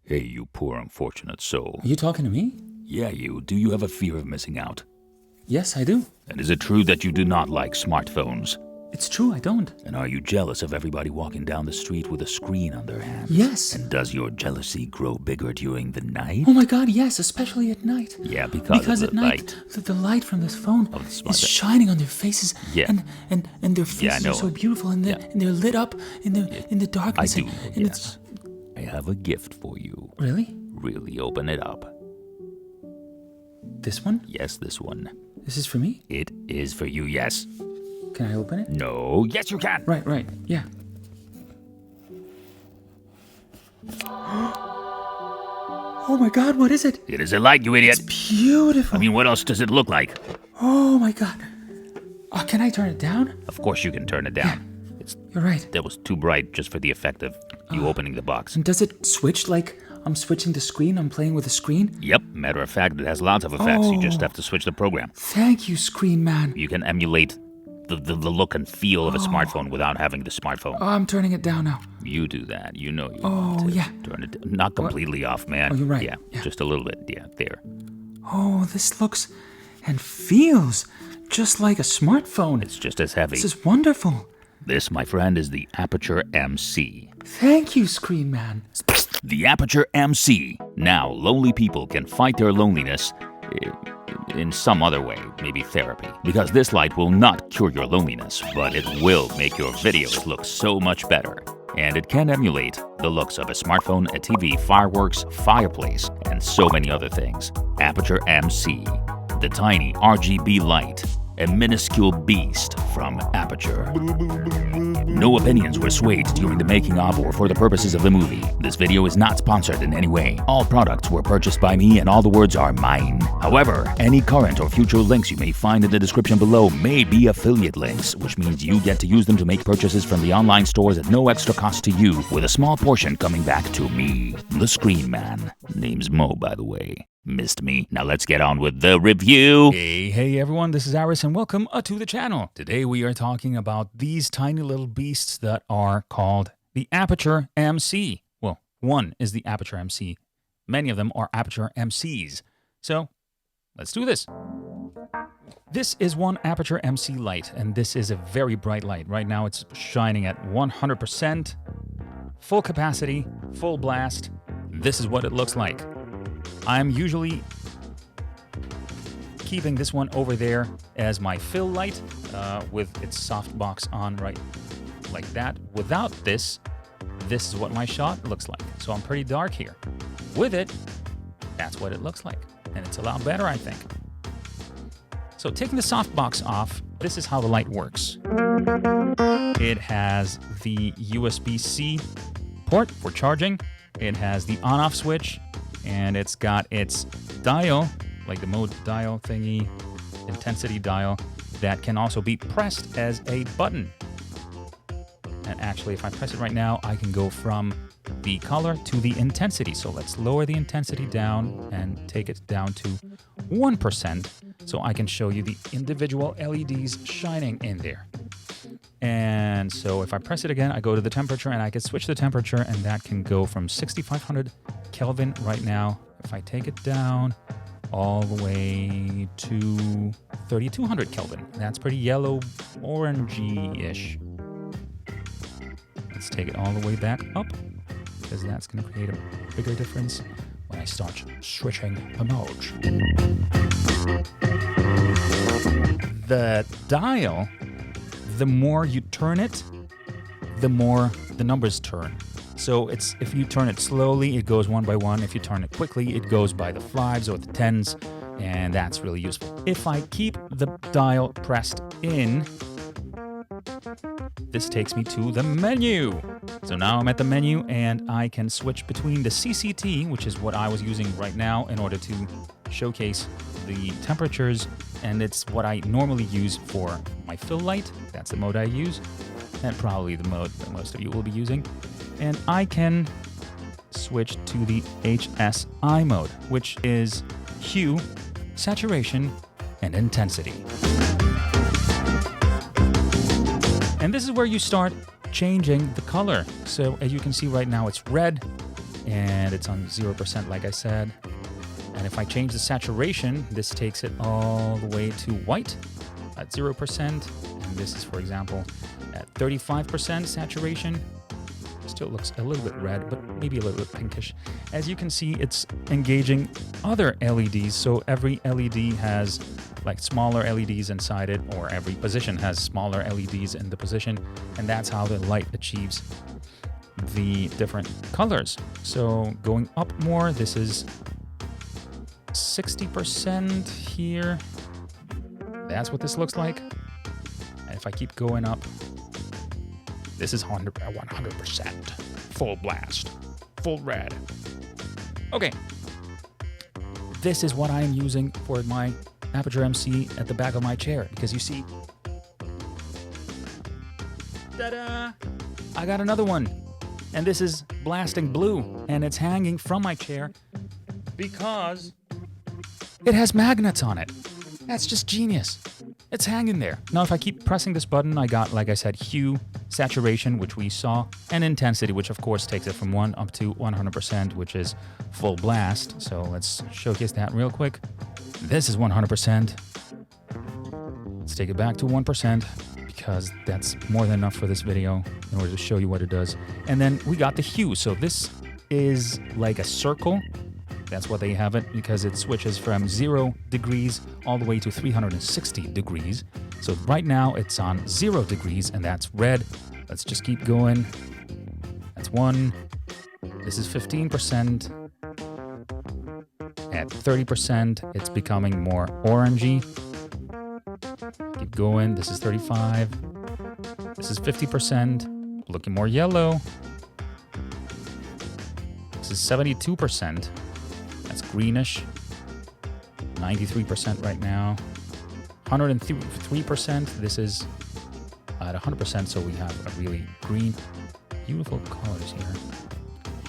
Hey, you poor unfortunate soul. Are you talking to me? Yeah, you. Do you have a fear of missing out? Yes, I do. And is it true that you do not like smartphones? It's true, I don't. And are you jealous of everybody walking down the street with a screen on their hands? Yes. And does your jealousy grow bigger during the night? Oh my god, yes, especially at night. Yeah, because of at the night, light. the light from this phone Of the is smart- shining on their faces. Yeah. And their faces I are know so it. beautiful and they're lit up in the I darkness. do, and yes. I have a gift for you. Really? Really open it up. This one? Yes, this one. This is for me? It is for you, yes. Can I open it? No, yes you can. Right, yeah. Oh my god, what is it? It is a light, you idiot. Beautiful. I mean, what else does it look like? Oh my god. Can I turn it down? Of course you can turn it down. You're right. That was too bright just for the effect of you opening the box. And does it switch like I'm switching the screen? I'm playing with the screen? Yep, matter of fact, it has lots of effects. You just have to switch the program. Thank you, Screen Man. You can emulate the look and feel of a smartphone without having the smartphone. Oh, I'm turning it down now. You do that. You know you want to. Yeah. Turn it not completely off, man. Oh, you're right. Yeah, Yeah. just a little bit. Yeah, there. Oh, this looks and feels just like a smartphone. It's just as heavy. This is wonderful. This, my friend, is the Aputure MC. Thank you, Screen Man. The Aputure MC. Now, lonely people can fight their loneliness in some other way, maybe therapy. Because this light will not cure your loneliness, but it will make your videos look so much better. And it can emulate the looks of a smartphone, a TV, fireworks, fireplace, and so many other things. Aputure MC. The tiny RGB light. A minuscule beast from Aputure. No opinions were swayed during the making of or for the purposes of the movie. This video is not sponsored in any way. All products were purchased by me and all the words are mine. However, any current or future links you may find in the description below may be affiliate links, which means you get to use them to make purchases from the online stores at no extra cost to you, with a small portion coming back to me, the Screen Man. Name's Mo, by the way. Missed me. Now let's get on with the review. Hey everyone, this is Aris and welcome to the channel. Today we are talking about these tiny little beasts that are called the Aputure MC. Well, one is the Aputure MC. Many of them are Aputure MCs. So, let's do this. This is one Aputure MC light, and this is a very bright light. Right now it's shining at 100%, full capacity, full blast. This is what it looks like. I'm usually keeping this one over there as my fill light with its softbox on right like that. Without this, this is what my shot looks like. So I'm pretty dark here. With it, that's what it looks like. And it's a lot better, I think. So taking the softbox off, this is how the light works. It has the USB-C port for charging. It has the on-off switch. And it's got its dial, like the mode dial thingy, intensity dial, that can also be pressed as a button. And actually, if I press it right now, I can go from the color to the intensity. So let's lower the intensity down and take it down to 1%, so I can show you the individual LEDs shining in there. And so if I press it again, I go to the temperature and I can switch the temperature, and that can go from 6,500 Kelvin right now. If I take it down all the way to 3,200 Kelvin, that's pretty yellow, orangey-ish. Let's take it all the way back up, because that's going to create a bigger difference when I start switching the modes. The dial, the more you turn it, the more the numbers turn. So it's, if you turn it slowly, it goes one by one. If you turn it quickly, it goes by the 5s or the 10s, and that's really useful. If I keep the dial pressed in, this takes me to the menu. So now I'm at the menu, and I can switch between the CCT, which is what I was using right now in order to showcase the temperatures, and it's what I normally use for my fill light. That's the mode I use, and probably the mode that most of you will be using. And I can switch to the HSI mode, which is hue, saturation, and intensity. And this is where you start changing the color. So as you can see right now, it's red. and it's on 0% like I said. And if I change the saturation, this takes it all the way to white at 0%. And this is, for example, at 35% saturation. Still looks a little bit red, but maybe a little bit pinkish. As you can see, it's engaging other LEDs. So every LED has like smaller LEDs inside it, or every position has smaller LEDs in the position. And that's how the light achieves the different colors. So going up more, this is 60% here. That's what this looks like. And if I keep going up, this is 100%. Full blast. Full red. Okay. This is what I'm using for my Aputure MC at the back of my chair. Because you see... Ta-da! I got another one. And this is blasting blue. And it's hanging from my chair because it has magnets on it. That's just genius. It's hanging there. Now, if I keep pressing this button, I got, like I said, hue, saturation, which we saw, and intensity, which of course takes it from 1 up to 100%, which is full blast. So let's showcase that real quick. This is 100%. Let's take it back to 1% because that's more than enough for this video in order to show you what it does. And then we got the hue. So this is like a circle. That's what they have it, because it switches from 0 degrees all the way to 360 degrees. So right now it's on 0 degrees, and that's red. Let's just keep going. That's 1. This is 15%. At 30%, it's becoming more orangey. Keep going. This is 35. This is 50%. Looking more yellow. This is 72%. That's greenish. 93% right now. 103%. This is at 100%, so we have a really green, beautiful colors here.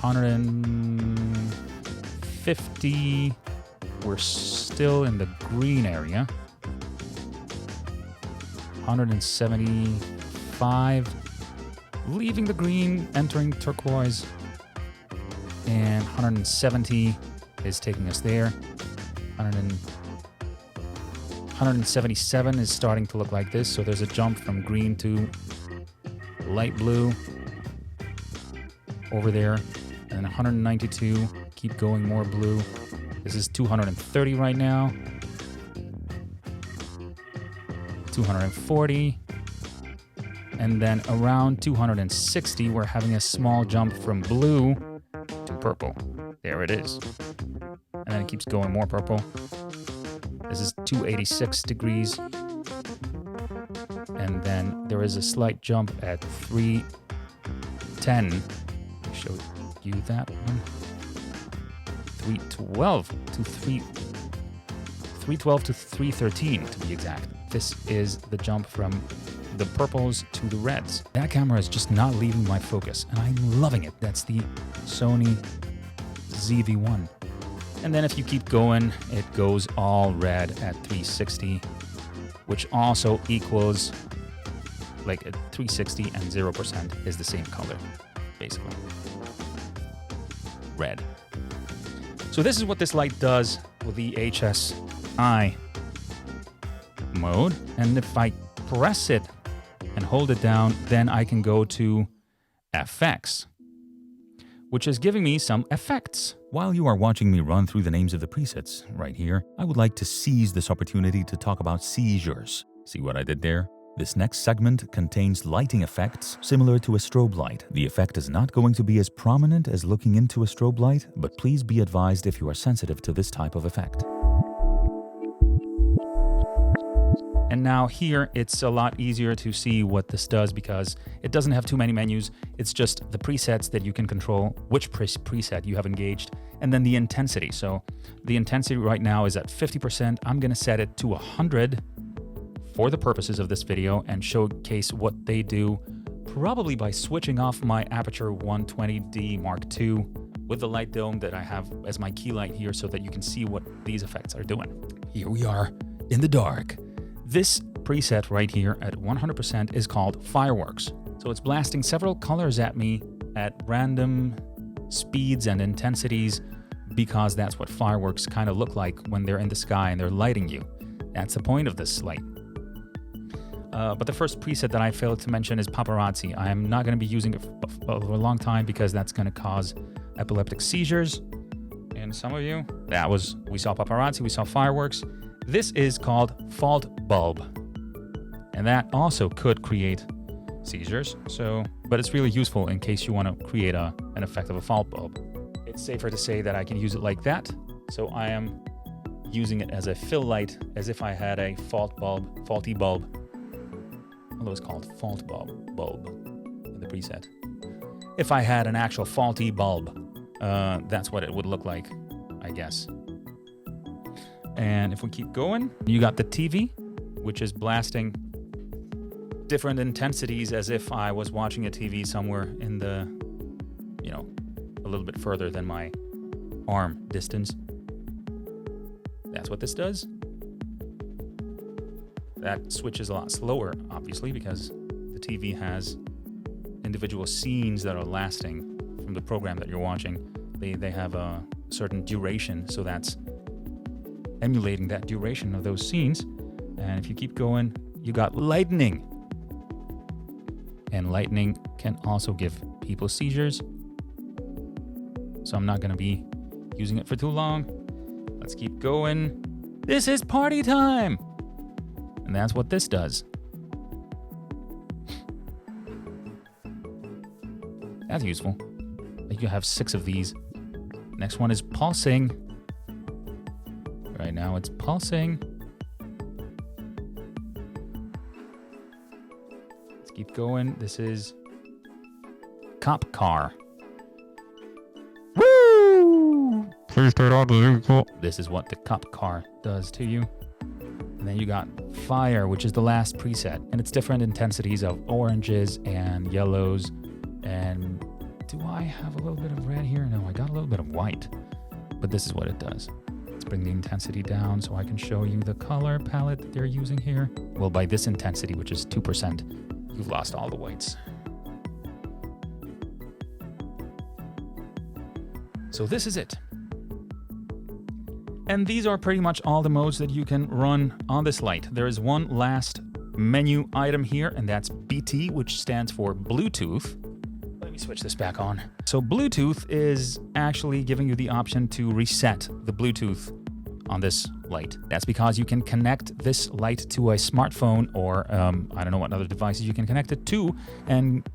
150. We're still in the green area. 175. Leaving the green, entering turquoise. And 170 is taking us there. 177 is starting to look like this. So there's a jump from green to light blue over there. And then 192, keep going, more blue. This is 230 right now. 240. And then around 260, we're having a small jump from blue to purple. There it is. And then it keeps going more purple. This is 286 degrees. And then there is a slight jump at 310. I'll show you that one. 312 to 312 to 313 to be exact. This is the jump from the purples to the reds. That camera is just not leaving my focus, and I'm loving it. That's the Sony ZV-1. And then if you keep going, it goes all red at 360, which also equals like a 360 and 0% is the same color, basically. Red. So this is what this light does with the HSI mode. And if I press it and hold it down, then I can go to FX, which is giving me some effects. While you are watching me run through the names of the presets right here, I would like to seize this opportunity to talk about seizures. See what I did there? This next segment contains lighting effects similar to a strobe light. The effect is not going to be as prominent as looking into a strobe light, but please be advised if you are sensitive to this type of effect. And now here, it's a lot easier to see what this does because it doesn't have too many menus. It's just the presets that you can control, which preset you have engaged, and then the intensity. So the intensity right now is at 50%. I'm going to set it to 100 for the purposes of this video and showcase what they do, probably by switching off my Aputure 120D Mark II with the Lightdome that I have as my key light here so that you can see what these effects are doing. Here we are in the dark. This preset right here at 100% is called Fireworks. So it's blasting several colors at me at random speeds and intensities because that's what fireworks kind of look like when they're in the sky and they're lighting you. That's the point of this light. But the first preset that I failed to mention is paparazzi. I am not going to be using it for a long time because that's going to cause epileptic seizures. And some of you, we saw paparazzi, we saw fireworks. This is called fault bulb. And that also could create seizures. But it's really useful in case you want to create an effect of a fault bulb. It's safer to say that I can use it like that. So I am using it as a fill light, as if I had a faulty bulb. Although it's called fault bulb in the preset. If I had an actual faulty bulb, that's what it would look like, I guess. And if we keep going, you got the TV, which is blasting different intensities as if I was watching a TV somewhere in the, a little bit further than my arm distance. That's what this does. That switch is a lot slower, obviously, because the TV has individual scenes that are lasting from the program that you're watching. They have a certain duration, so that's emulating that duration of those scenes. And if you keep going, you got lightning. And lightning can also give people seizures. So I'm not going to be using it for too long. Let's keep going. This is party time! And that's what this does. That's useful. You have 6 of these. Next one is pulsing. Right now it's pulsing. Let's keep going. This is cop car. Woo! Please turn on the vehicle. This is what the cop car does to you. And then you got fire, which is the last preset. And it's different intensities of oranges and yellows. And do I have a little bit of red here? No, I got a little bit of white. But this is what it does. Let's bring the intensity down so I can show you the color palette that they're using here. Well, by this intensity, which is 2%, you've lost all the whites. So this is it. And these are pretty much all the modes that you can run on this light. There is one last menu item here, and that's BT, which stands for Bluetooth. Let me switch this back on. So Bluetooth is actually giving you the option to reset the Bluetooth on this light. That's because you can connect this light to a smartphone or I don't know what other devices you can connect it to and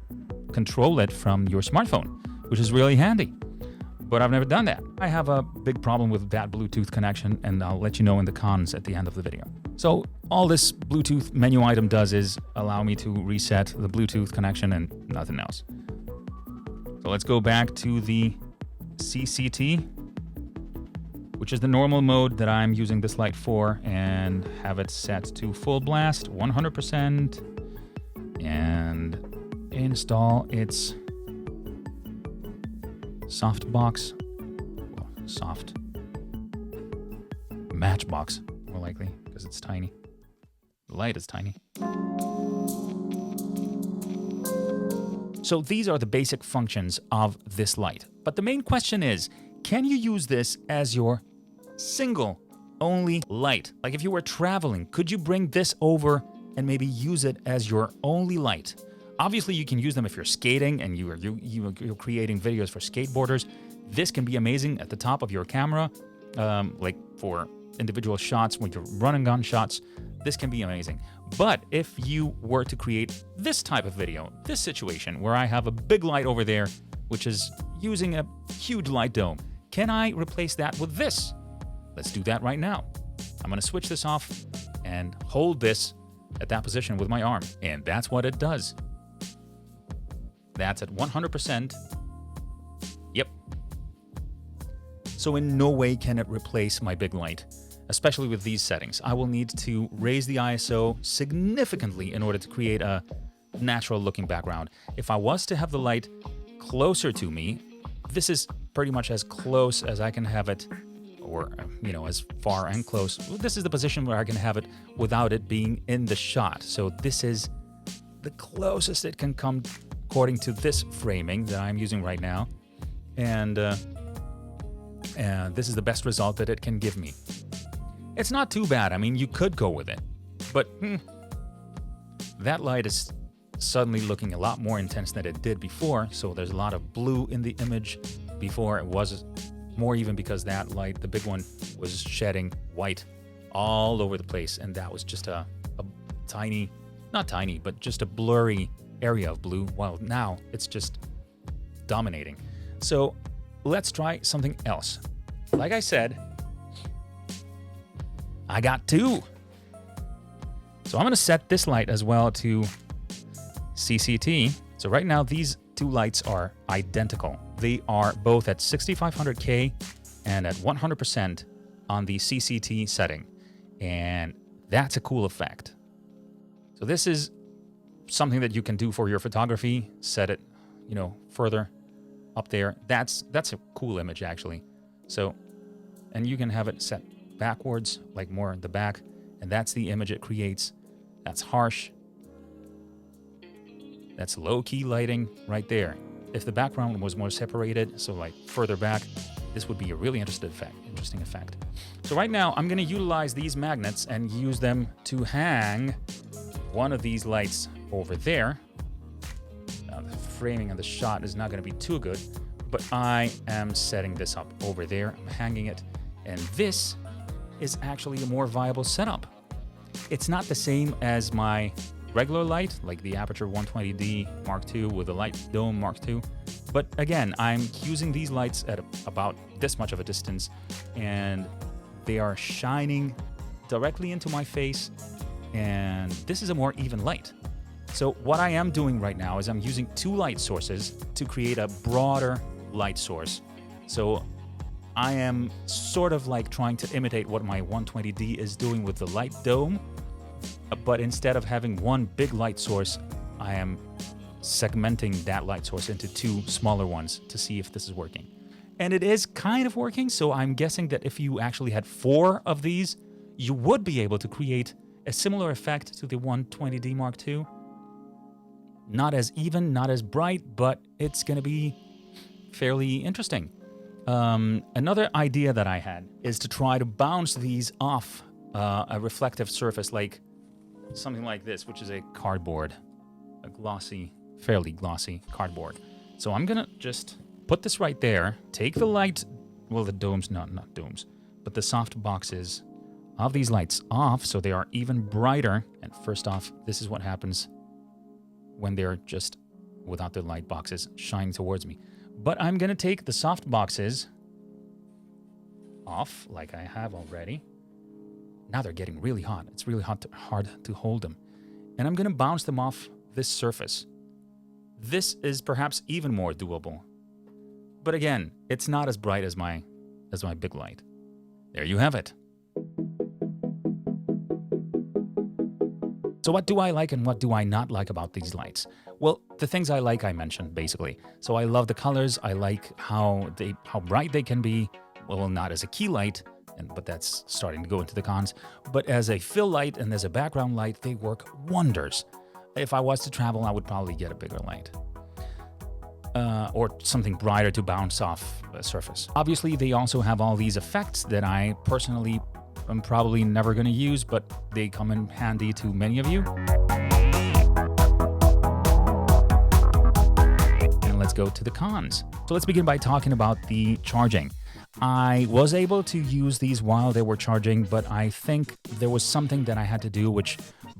control it from your smartphone, which is really handy. But I've never done that. I have a big problem with that Bluetooth connection, and I'll let you know in the cons at the end of the video. So all this Bluetooth menu item does is allow me to reset the Bluetooth connection and nothing else. So let's go back to the CCT, which is the normal mode that I'm using this light for, and have it set to full blast, 100%, and install its softbox, well, soft matchbox, more likely, because it's tiny. The light is tiny. So these are the basic functions of this light. But the main question is, can you use this as your single only light? Like if you were traveling, could you bring this over and maybe use it as your only light? Obviously, you can use them if you're skating and you're creating videos for skateboarders. This can be amazing at the top of your camera, like for individual shots when you're running gun shots. This can be amazing. But if you were to create this type of video, this situation where I have a big light over there, which is using a huge light dome, can I replace that with this? Let's do that right now. I'm going to switch this off and hold this at that position with my arm. And that's what it does. That's at 100%. Yep. So in no way can it replace my big light, especially with these settings. I will need to raise the ISO significantly in order to create a natural looking background. If I was to have the light closer to me, this is pretty much as close as I can have it, or, as far and close. This is the position where I can have it without it being in the shot. So this is the closest it can come according to this framing that I'm using right now. and this is the best result that it can give me. It's not too bad. I mean, you could go with it, but that light is suddenly looking a lot more intense than it did before, so there's a lot of blue in the image. Before it was more, even because that light, the big one, was shedding white all over the place, and that was just a tiny, not tiny, but just a blurry area of blue, while now it's just dominating. So let's try something else. Like I said, I got two. So I'm going to set this light as well to CCT. So right now these two lights are identical. They are both at 6500K and at 100% on the CCT setting. And that's a cool effect. So this is something that you can do for your photography. Set it, you know, further up there. That's a cool image actually. So, and you can have it set backwards, like more in the back, and that's the image it creates. That's harsh. That's low-key lighting right there. If the background was more separated, so like further back, this would be a really interesting effect. So right now, I'm going to utilize these magnets and use them to hang one of these lights over there. Now, the framing of the shot is not going to be too good, but I am setting this up over there. I'm hanging it, and this is actually a more viable setup. It's not the same as my regular light, like the Aputure 120D Mark II with the Lightdome Mark II. But again, I'm using these lights at about this much of a distance, and they are shining directly into my face, and this is a more even light. So what I am doing right now is I'm using two light sources to create a broader light source. So I am sort of like trying to imitate what my 120D is doing with the Lightdome, but instead of having one big light source, I am segmenting that light source into two smaller ones to see if this is working. And it is kind of working, so I'm guessing that if you actually had 4 of these, you would be able to create a similar effect to the 120D Mark II. Not as even, not as bright, but it's going to be fairly interesting. Another idea that I had is to try to bounce these off a reflective surface, like something like this, which is a cardboard, a glossy, fairly glossy cardboard. So I'm gonna just put this right there, take the light, well, the domes, not domes, but the soft boxes of these lights off so they are even brighter. And first off, this is what happens when they're just without the light boxes shining towards me. But I'm gonna take the soft boxes off like I have already. Now they're getting really hot. It's really hard to hold them. And I'm gonna bounce them off this surface. This is perhaps even more doable. But again, it's not as bright as my big light. There you have it. So what do I like and what do I not like about these lights? Well, the things I like I mentioned, basically. So I love the colors. I like how bright they can be. Well, not as a key light, but that's starting to go into the cons. But as a fill light and as a background light, they work wonders. If I was to travel, I would probably get a bigger light. Or something brighter to bounce off a surface. Obviously, they also have all these effects that I personally am probably never going to use, but they come in handy to many of you. And let's go to the cons. So let's begin by talking about the charging. I was able to use these while they were charging, but I think there was something that I had to do which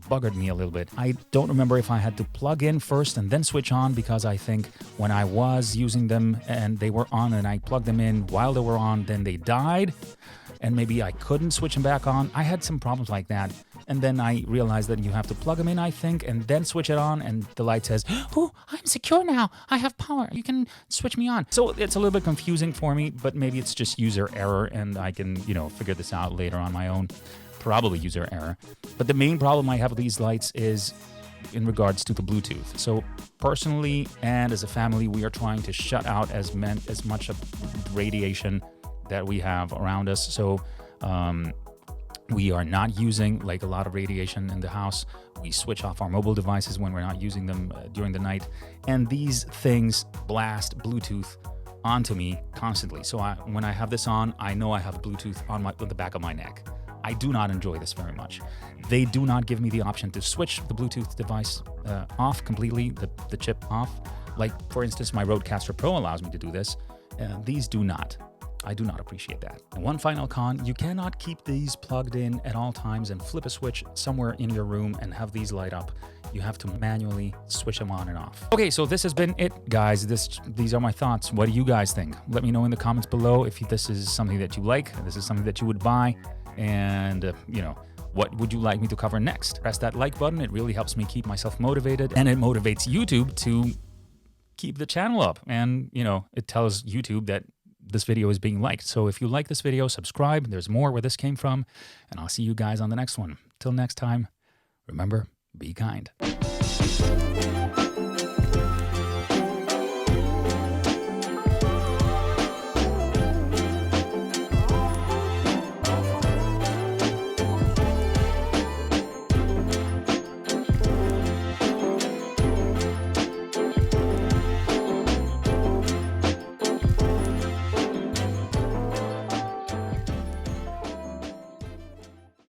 buggered me a little bit. I don't remember if I had to plug in first and then switch on, because I think when I was using them and they were on and I plugged them in while they were on, then they died and maybe I couldn't switch them back on. I had some problems like that. And then I realized that you have to plug them in, I think, and then switch it on, and the light says, "Oh, I'm secure now. I have power. You can switch me on." So it's a little bit confusing for me, but maybe it's just user error, and I can, figure this out later on my own. Probably user error. But the main problem I have with these lights is in regards to the Bluetooth. So personally and as a family, we are trying to shut out as much of radiation that we have around us. So we are not using like a lot of radiation in the house. We switch off our mobile devices when we're not using them during the night. And these things blast Bluetooth onto me constantly. So when I have this on, I know I have Bluetooth on the back of my neck. I do not enjoy this very much. They do not give me the option to switch the Bluetooth device off completely, the chip off. Like, for instance, my Rodecaster Pro allows me to do this. These do not. I do not appreciate that. And one final con, you cannot keep these plugged in at all times and flip a switch somewhere in your room and have these light up. You have to manually switch them on and off. Okay, so this has been it, guys. These are my thoughts. What do you guys think? Let me know in the comments below if this is something that you like, if this is something that you would buy, and you know, what would you like me to cover next? Press that like button. It really helps me keep myself motivated, and it motivates YouTube to keep the channel up. And, you know, it tells YouTube that this video is being liked. So if you like this video, subscribe. There's more where this came from, and I'll see you guys on the next one. Till next time, remember, be kind.